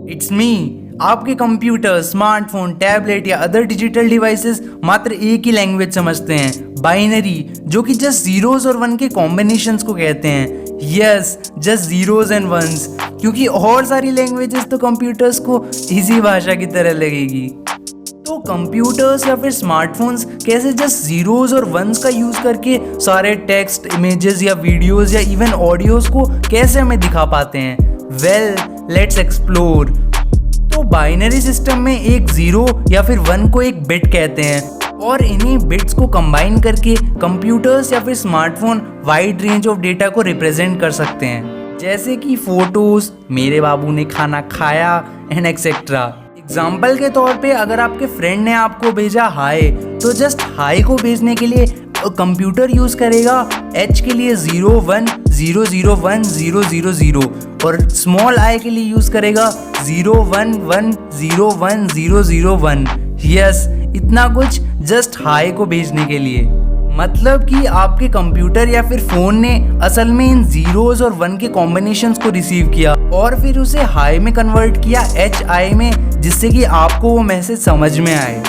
It's me. आपके computer, smartphone, tablet या other digital devices मात्र एक ही लैंग्वेज समझते हैं, बाइनरी, जो कि जस्ट जीरोज और वन के कॉम्बिनेशंस को कहते हैं। Yes, just zeros and ones, क्योंकि और सारी लैंग्वेजेस तो कंप्यूटर्स को इसी भाषा की तरह लगेगी। तो कंप्यूटर्स या फिर स्मार्टफोन्स कैसे जस्ट जीरोज और वंस का यूज करके सारे टेक्स्ट, इमेजेस या वीडियोस या इवन ऑडियोज को कैसे हमें दिखा पाते हैं? Well, let's explore. तो बाइनरी सिस्टम में एक जीरो या फिर वन को एक बिट कहते हैं, और इन्हीं बिट्स को कंबाइन करके कंप्यूटर्स या फिर smartphone wide range of data को रिप्रेजेंट कर सकते हैं, जैसे कि फोटोज, मेरे बाबू ने खाना खाया एंड एक्सेट्रा। एग्जाम्पल के तौर पे अगर आपके फ्रेंड ने आपको भेजा हाय, तो जस्ट हाय को भेजने के लिए कंप्यूटर यूज करेगा H के लिए 01001000 और स्मॉल I के लिए यूज करेगा 01101001। यस, इतना कुछ जस्ट हाय को भेजने के लिए। मतलब कि आपके कंप्यूटर या फिर फोन ने असल में इन जीरोज और वन के कॉम्बिनेशंस को रिसीव किया और फिर उसे हाई में कन्वर्ट किया HI में, जिससे कि आपको वो मैसेज समझ में आए।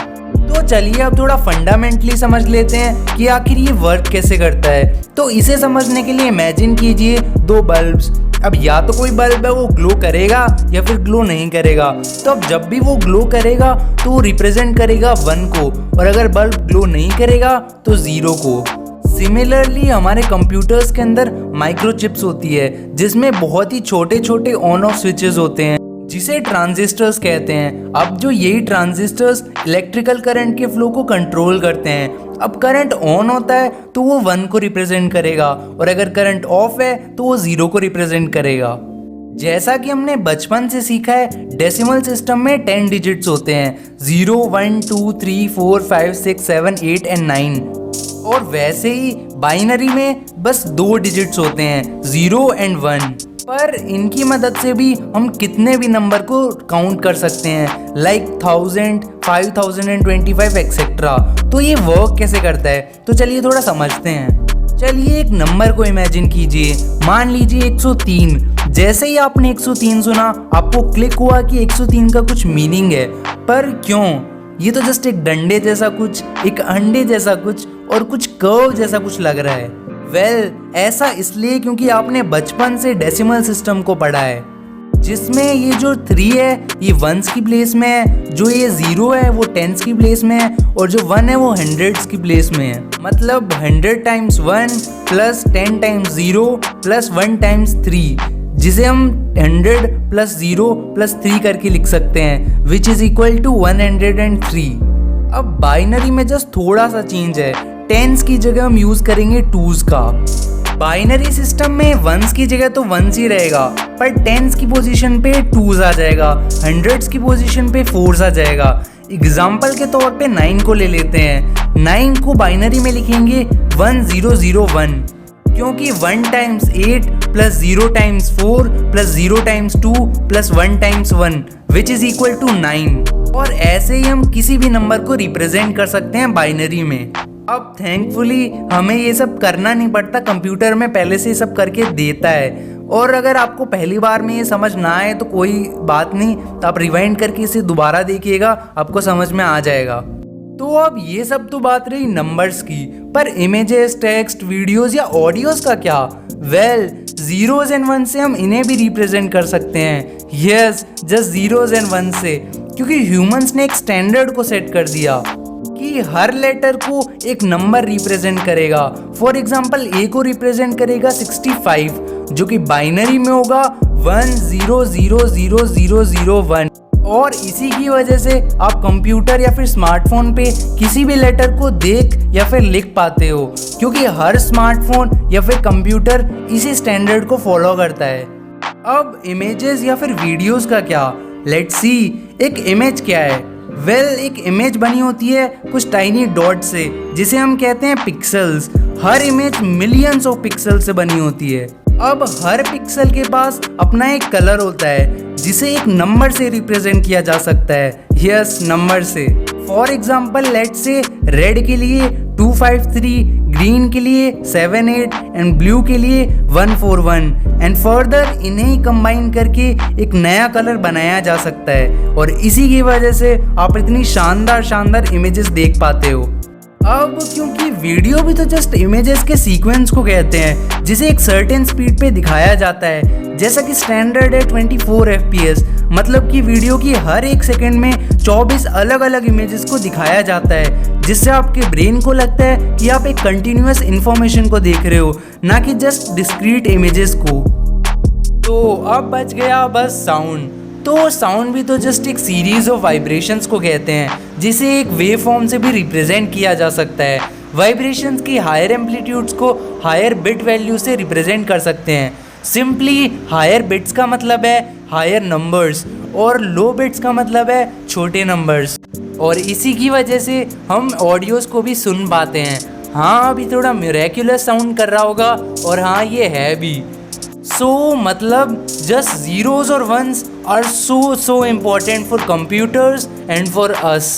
तो चलिए अब थोड़ा फंडामेंटली समझ लेते हैं कि आखिर ये वर्क कैसे करता है। तो इसे समझने के लिए इमेजिन कीजिए दो बल्ब्स। अब या तो कोई बल्ब है वो ग्लो करेगा या फिर ग्लो नहीं करेगा। तो अब जब भी वो ग्लो करेगा तो वो रिप्रेजेंट करेगा 1 को, और अगर बल्ब ग्लो नहीं करेगा तो 0 को। सिमिलरली हमारे कंप्यूटर्स के अंदर माइक्रोचिप्स होती है, जिसमें बहुत ही छोटे छोटे ऑन ऑफ स्विचेस होते हैं, जिसे ट्रांजिस्टर्स कहते हैं। अब जो यही ट्रांजिस्टर्स इलेक्ट्रिकल करंट के फ्लो को कंट्रोल करते हैं। अब करंट ऑन होता है तो वो 1 को रिप्रेजेंट करेगा, और अगर करंट ऑफ है तो वो 0 को रिप्रेजेंट करेगा। जैसा कि हमने बचपन से सीखा है, डेसिमल सिस्टम में 10 डिजिट्स होते हैं, 0, 1, 2, 3, 4, 5, 6, 7, 8 एंड 9। और वैसे ही बाइनरी में बस 2 डिजिट्स होते हैं, 0 एंड 1। पर इनकी मदद से भी हम कितने भी नंबर को काउंट कर सकते हैं, लाइक 1000, 5025 एक्सेट्रा। तो ये वर्क कैसे करता है, तो चलिए थोड़ा समझते हैं। चलिए एक नंबर को इमेजिन कीजिए, मान लीजिए 103। जैसे ही आपने 103 सुना, आपको क्लिक हुआ कि 103 का कुछ मीनिंग है। पर क्यों? ये तो जस्ट एक डंडे जैसा कुछ, एक अंडे जैसा कुछ और कुछ कर्व जैसा कुछ लग रहा है। वेल, ऐसा इसलिए क्योंकि आपने बचपन से डेसिमल सिस्टम को पढ़ा है, जिसमें ये जो 3 है ये वंस की प्लेस में है, जो ये 0 है वो टेंस की प्लेस में है, और जो 1 है वो हंड्रेड्स की प्लेस में है। मतलब 100 times 1 plus 10 times 0 plus 1 times 3, जिसे हम 100 प्लस 0 प्लस 3 करके लिख सकते हैं, विच इज इक्वल टू 103। अब बाइनरी में जस्ट थोड़ा सा चेंज है, टेंस की जगह हम यूज करेंगे टूज का। बाइनरी सिस्टम में वंस की जगह तो वंस ही रहेगा, पर टेंस की पोजीशन पे टूज आ जाएगा, हंड्रेड्स की पोजीशन पे फोर्स आ जाएगा। एग्जाम्पल के तौर पे 9 को ले लेते हैं। 9 को बाइनरी में लिखेंगे 1001, क्योंकि 1 times 8 plus 0 times 4 plus 0 times 2 plus 1 times 1 which is equal to 9। और ऐसे ही हम किसी भी नंबर को रिप्रेजेंट कर सकते हैं बाइनरी में। अब थैंकफुली हमें ये सब करना नहीं पड़ता, कंप्यूटर में पहले से ये सब करके देता है। और अगर आपको पहली बार में ये समझ ना आए तो कोई बात नहीं, तो आप रिवाइंड करके इसे दोबारा देखिएगा, आपको समझ में आ जाएगा। तो अब ये सब तो बात रही नंबर्स की, पर इमेजेस, टेक्स्ट, वीडियोस या ऑडियोस का क्या? वेल, जीरोज एंड वन से हम इन्हें भी रिप्रेजेंट कर सकते हैं। Yes, just zeros and one से, क्योंकि ह्यूमंस ने एक स्टैंडर्ड को सेट कर दिया कि हर लेटर को एक नंबर रिप्रेजेंट करेगा। फॉर एग्जाम्पल, ए को रिप्रेजेंट करेगा 65, जो कि बाइनरी में होगा 10000001। और इसी की वजह से आप कंप्यूटर या फिर स्मार्टफोन पे किसी भी लेटर को देख या फिर लिख पाते हो, क्योंकि हर स्मार्टफोन या फिर कंप्यूटर इसी स्टैंडर्ड को फॉलो करता है। अब इमेजेस या फिर वीडियोस का क्या? लेट्स सी, एक इमेज क्या है? वेल, एक इमेज बनी होती है कुछ टाइनी डॉट से, जिसे हम कहते हैं pixels. Her image millions of pixel से बनी होती है। अब हर पिक्सल के पास अपना एक कलर होता है, जिसे एक नंबर से रिप्रेजेंट किया जा सकता है। यस, नंबर से। For example, let's say red के लिए 253, ग्रीन के लिए 78 एंड ब्लू के लिए 141 एंड फर्दर इन्हें ही कंबाइन करके एक नया कलर बनाया जा सकता है और इसी की वजह से आप इतनी शानदार इमेजेस देख पाते हो। अब क्योंकि वीडियो भी तो जस्ट इमेजेस के सीक्वेंस को कहते हैं जिसे एक सर्टेन स्पीड पे दिखाया जाता है, जैसा कि स्टैंडर्ड है 24 FPS, मतलब कि वीडियो की हर एक सेकंड में 24 अलग अलग इमेजेस को दिखाया जाता है, जिससे आपके ब्रेन को लगता है कि आप एक कंटिन्यूअस इंफॉर्मेशन को देख रहे हो, ना कि जस्ट डिस्क्रीट इमेजेस को। तो अब बच गया बस साउंड। तो साउंड भी तो जस्ट एक सीरीज ऑफ वाइब्रेशंस को कहते हैं, जिसे एक वेव फॉर्म से भी रिप्रेजेंट किया जा सकता है। वाइब्रेशंस की हायर एम्पलीट्यूड्स को हायर बिट वैल्यू से रिप्रेजेंट कर सकते हैं। सिंपली हायर बिट्स का मतलब है हायर नंबर्स और लो बिट्स का मतलब है छोटे नंबर्स, और इसी की वजह से हम ऑडियोज़ को भी सुन पाते हैं। हाँ, अभी थोड़ा मिरेक्युलस साउंड कर रहा होगा और हाँ ये है भी। सो मतलब just zeros or ones are so important for computers and for us.